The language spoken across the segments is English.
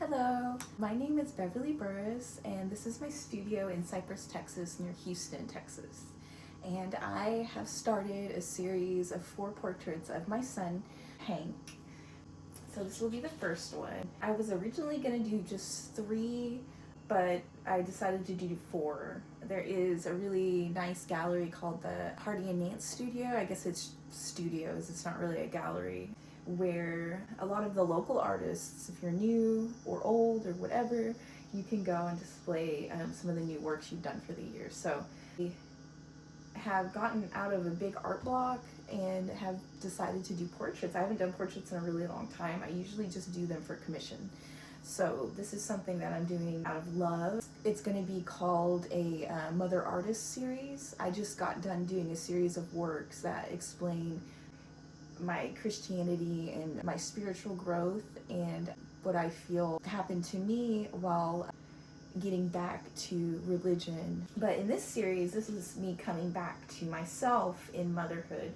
Hello, my name is Beverly Burris, and this is my studio in Cypress, Texas, near Houston, Texas. And I have started a series of 4 portraits of my son, Hank. So this will be the first one. I was originally going to do just 3, but I decided to do 4. There is a really nice gallery called the Hardy and Nance Studio. I guess it's studios, it's not really a gallery, where a lot of the local artists, if you're new or old or whatever, you can go and display some of the new works you've done for the year. So we have gotten out of a big art block and have decided to do portraits. I haven't done portraits in a really long time. I usually just do them for commission. So this is something that I'm doing out of love. It's going to be called a Mother Artist series. I just got done doing a series of works that explain my Christianity and my spiritual growth and what I feel happened to me while getting back to religion. But in this series, this is me coming back to myself in motherhood,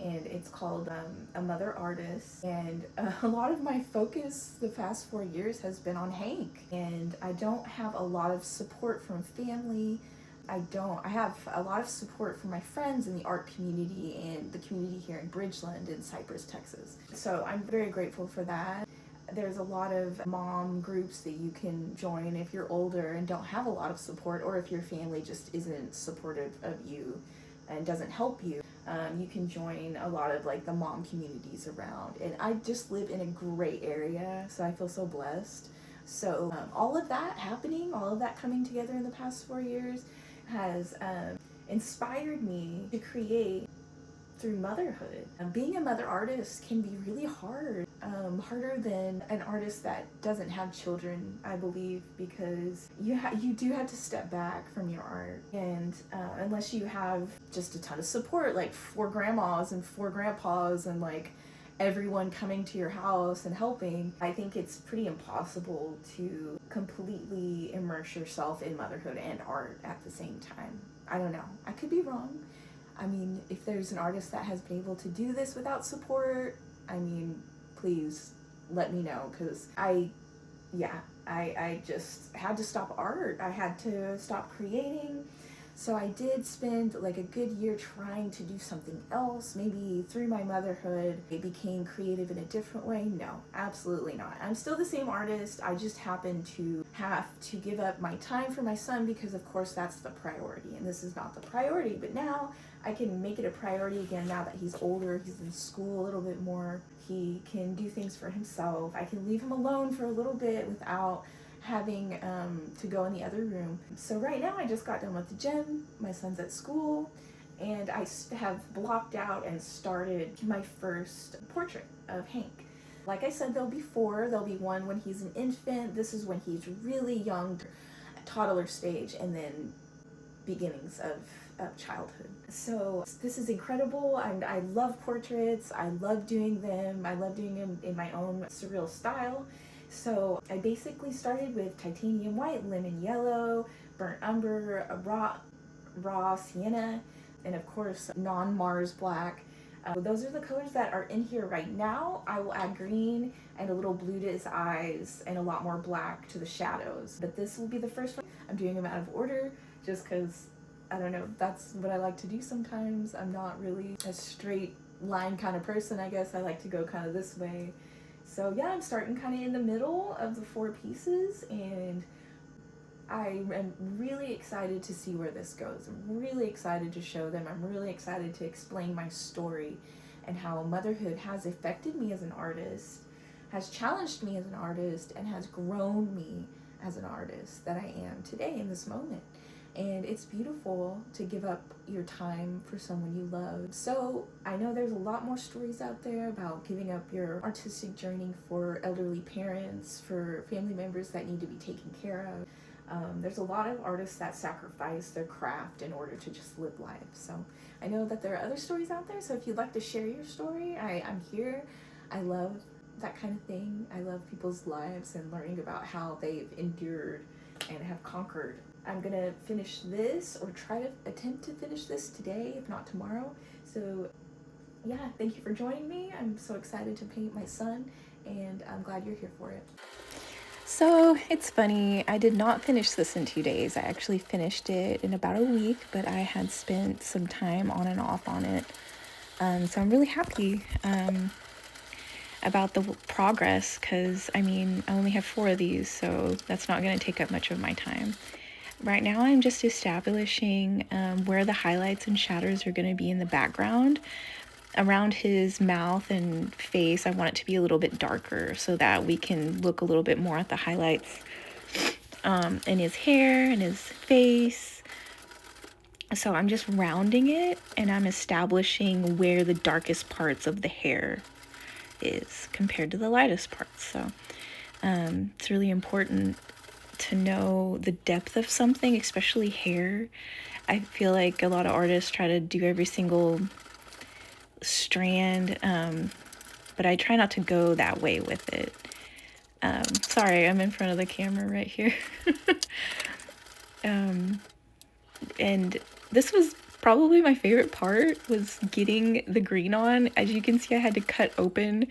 and it's called A Mother Artist. And a lot of my focus the past 4 years has been on Hank, and I don't have a lot of support from family. I have a lot of support from my friends in the art community and the community here in Bridgeland in Cypress, Texas. So I'm very grateful for that. There's a lot of mom groups that you can join if you're older and don't have a lot of support, or if your family just isn't supportive of you and doesn't help you. You can join a lot of like the mom communities around. And I just live in a great area, so I feel so blessed. So all of that happening, all of that coming together in the past 4 years has inspired me to create through motherhood. Being a mother artist can be really hard, harder than an artist that doesn't have children, I believe, because you do have to step back from your art, and unless you have just a ton of support, like 4 grandmas and 4 grandpas and like everyone coming to your house and helping, I think it's pretty impossible to completely immerse yourself in motherhood and art at the same time. I don't know. I could be wrong. I mean, if there's an artist that has been able to do this without support, I mean, please let me know, because I just had to stop art. I had to stop creating. So I did spend like a good year trying to do something else. Maybe through my motherhood, it became creative in a different way. No, absolutely not. I'm still the same artist. I just happen to have to give up my time for my son because, of course, that's the priority. And this is not the priority. But now I can make it a priority again now that he's older. He's in school a little bit more. He can do things for himself. I can leave him alone for a little bit without having to go in the other room. So right now I just got done with the gym, my son's at school, and I have blocked out and started my first portrait of Hank. Like I said, there'll be 4. There'll be one when he's an infant. This is when he's really young, toddler stage, and then beginnings of childhood. So this is incredible. I love portraits. I love doing them. I love doing them in my own surreal style. So I basically started with titanium white, lemon yellow, burnt umber, raw sienna, and of course non-Mars black. Those are the colors that are in here right now. I will add green and a little blue to his eyes and a lot more black to the shadows. But this will be the first one. I'm doing them out of order just because, I don't know, that's what I like to do sometimes. I'm not really a straight line kind of person, I guess. I like to go kind of this way. So yeah, I'm starting kind of in the middle of the 4 pieces, and I am really excited to see where this goes. I'm really excited to show them. I'm really excited to explain my story and how motherhood has affected me as an artist, has challenged me as an artist, and has grown me as an artist that I am today in this moment. And it's beautiful to give up your time for someone you love. So I know there's a lot more stories out there about giving up your artistic journey for elderly parents, for family members that need to be taken care of. There's a lot of artists that sacrifice their craft in order to just live life. So I know that there are other stories out there. So if you'd like to share your story, I'm here. I love that kind of thing. I love people's lives and learning about how they've endured and have conquered. I'm gonna finish this, or try to attempt to finish this today, if not tomorrow. So yeah, thank you for joining me. I'm so excited to paint my son, and I'm glad you're here for it. So it's funny, I did not finish this in 2 days. I actually finished it in about a week, but I had spent some time on and off on it. So I'm really happy about the progress, because I mean, I only have 4 of these, so that's not going to take up much of my time. Right now I'm just establishing where the highlights and shadows are going to be in the background. Around his mouth and face, I want it to be a little bit darker so that we can look a little bit more at the highlights in his hair and his face. So I'm just rounding it, and I'm establishing where the darkest parts of the hair is compared to the lightest parts. So it's really important to know the depth of something, especially hair. I feel like a lot of artists try to do every single strand, but I try not to go that way with it. Sorry, I'm in front of the camera right here. And this was probably my favorite part, was getting the green on. As you can see, I had to cut open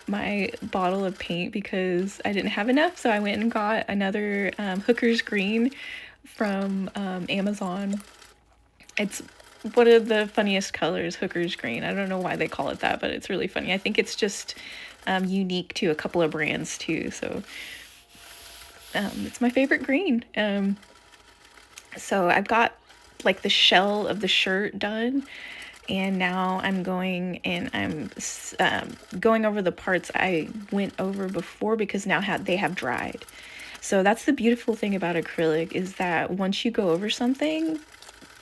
my bottle of paint because I didn't have enough, so I went and got another Hooker's Green from Amazon. It's one of the funniest colors, Hooker's Green. I don't know why they call it that, but it's really funny. I think it's just unique to a couple of brands too, so it's my favorite green. So I've got like the shell of the shirt done, and now I'm going and I'm going over the parts I went over before, because now they have dried. So that's the beautiful thing about acrylic, is that once you go over something,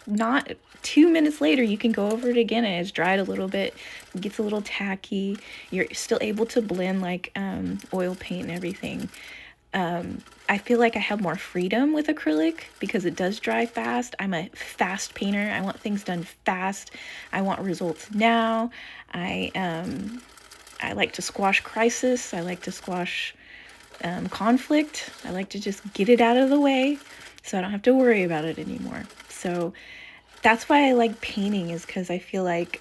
not 2 minutes later you can go over it again and it's dried a little bit. It gets a little tacky. You're still able to blend like oil paint and everything. I feel like I have more freedom with acrylic because it does dry fast. I'm a fast painter. I want things done fast. I want results now. I like to squash crisis. I like to squash conflict. I like to just get it out of the way so I don't have to worry about it anymore. So that's why I like painting, is because I feel like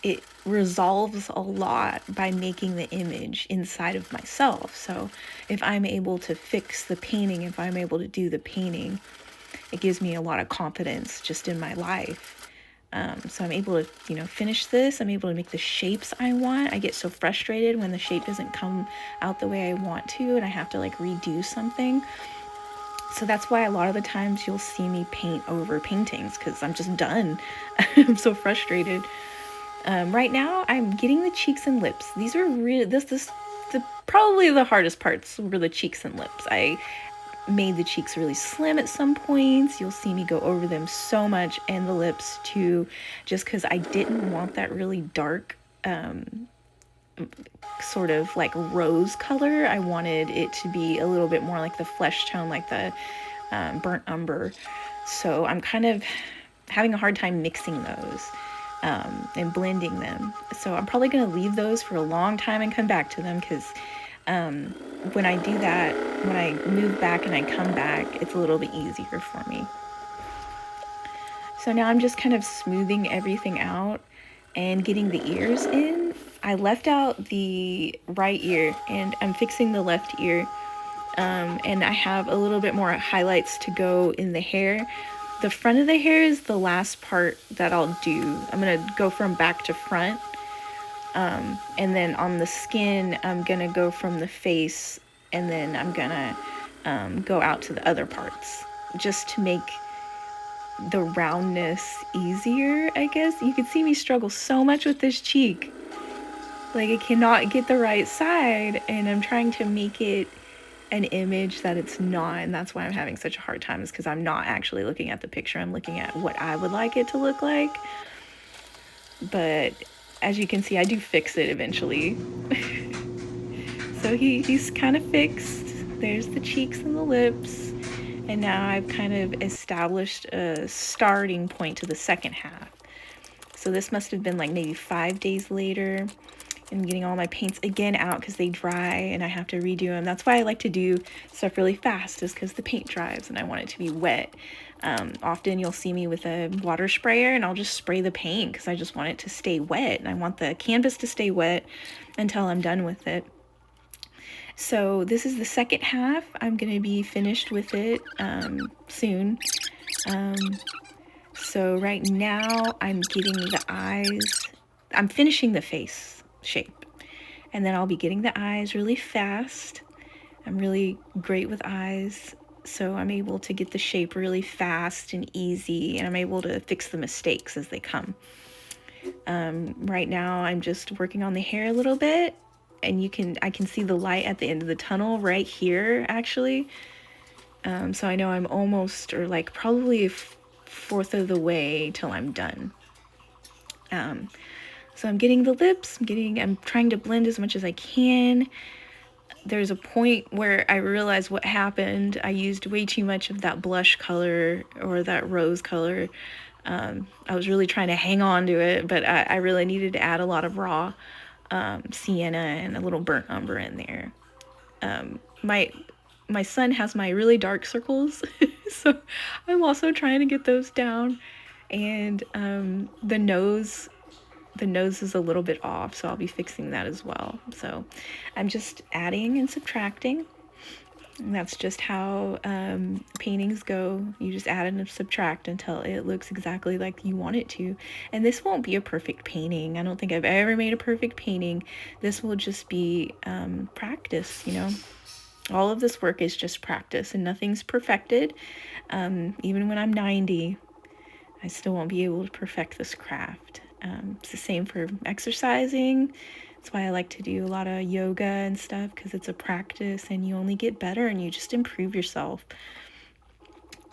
it resolves a lot by making the image inside of myself. So if I'm able to fix the painting, if I'm able to do the painting, it gives me a lot of confidence just in my life. So I'm able to, finish this. I'm able to make the shapes I want. I get so frustrated when the shape doesn't come out the way I want to, and I have to like redo something. So that's why a lot of the times you'll see me paint over paintings, because I'm just done. I'm so frustrated. Right now I'm getting the cheeks and lips. These are probably the hardest parts were the cheeks and lips. I made the cheeks really slim at some points. You'll see me go over them so much, and the lips too, just because I didn't want that really dark sort of like rose color. I wanted it to be a little bit more like the flesh tone, like the burnt umber. So I'm kind of having a hard time mixing those and blending them. So I'm probably going to leave those for a long time and come back to them, because when I do that, when I move back and I come back, it's a little bit easier for me. So now I'm just kind of smoothing everything out and getting the ears in. I left out the right ear and I'm fixing the left ear. And I have a little bit more highlights to go in the hair. The front of the hair is the last part that I'll do. I'm gonna go from back to front. And then on the skin, I'm gonna go from the face, and then I'm gonna go out to the other parts, just to make the roundness easier, I guess. You can see me struggle so much with this cheek. Like, I cannot get the right side, and I'm trying to make it an image that it's not, and that's why I'm having such a hard time, is because I'm not actually looking at the picture. I'm looking at what I would like it to look like. But as you can see, I do fix it eventually. So he's kind of fixed. There's the cheeks and the lips. And now I've kind of established a starting point to the second half. So this must have been like maybe 5 days later. I'm getting all my paints again out because they dry and I have to redo them. That's why I like to do stuff really fast, is because the paint dries and I want it to be wet. Often you'll see me with a water sprayer and I'll just spray the paint because I just want it to stay wet, and I want the canvas to stay wet until I'm done with it. So this is the second half. I'm going to be finished with it soon. So right now I'm getting the eyes. I'm finishing the face shape. And then I'll be getting the eyes really fast. I'm really great with eyes. So I'm able to get the shape really fast and easy. And I'm able to fix the mistakes as they come. Right now I'm just working on the hair a little bit. And I can see the light at the end of the tunnel right here, actually. So I know I'm almost, or like probably a fourth of the way till I'm done. So I'm getting the lips, I'm trying to blend as much as I can. There's a point where I realized what happened. I used way too much of that blush color or that rose color. I was really trying to hang on to it, but I really needed to add a lot of raw sienna and a little burnt umber in there. My son has my really dark circles, so I'm also trying to get those down. And the nose is a little bit off, so I'll be fixing that as well. So I'm just adding and subtracting. And that's just how paintings go. You just add and subtract until it looks exactly like you want it to. And this won't be a perfect painting. I don't think I've ever made a perfect painting. This will just be practice, you know. All of this work is just practice, and nothing's perfected. Even when I'm 90, I still won't be able to perfect this craft. It's the same for exercising. That's why I like to do a lot of yoga and stuff, because it's a practice and you only get better and you just improve yourself.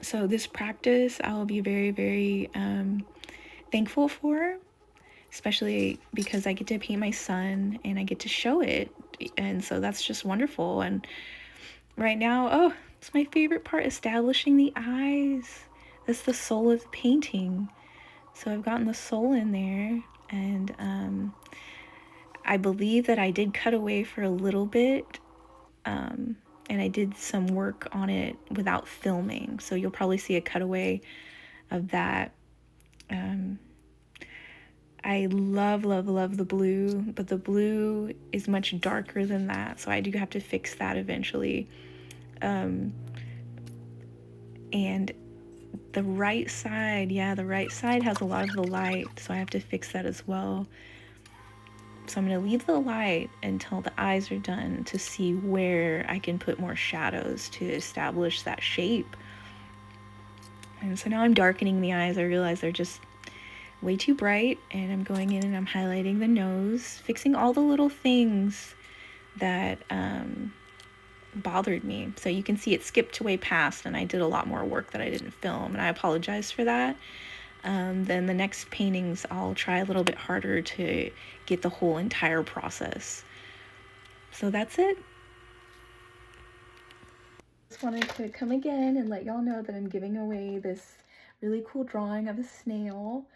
So this practice I will be very, very thankful for, especially because I get to paint my son and I get to show it. And so that's just wonderful. And right now, oh, it's my favorite part, establishing the eyes. That's the soul of the painting. So I've gotten the soul in there, and I believe that I did cut away for a little bit, and I did some work on it without filming. So you'll probably see a cutaway of that. I love, love, love the blue, but the blue is much darker than that, so I do have to fix that eventually. And the right side has a lot of the light, so I have to fix that as well. So I'm going to leave the light until the eyes are done to see where I can put more shadows to establish that shape. And so now I'm darkening the eyes. I realize they're just way too bright, and I'm going in and I'm highlighting the nose, fixing all the little things that bothered me. So you can see it skipped way past, and I did a lot more work that I didn't film, and I apologize for that. Then the next paintings I'll try a little bit harder to get the whole entire process. So that's it. Just wanted to come again and let y'all know that I'm giving away this really cool drawing of a snail.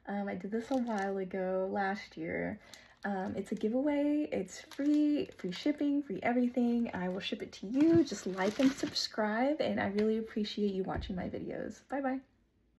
I did this a while ago, last year. It's a giveaway. It's free shipping, free everything. I will ship it to you. Just like and subscribe, and I really appreciate you watching my videos. Bye bye.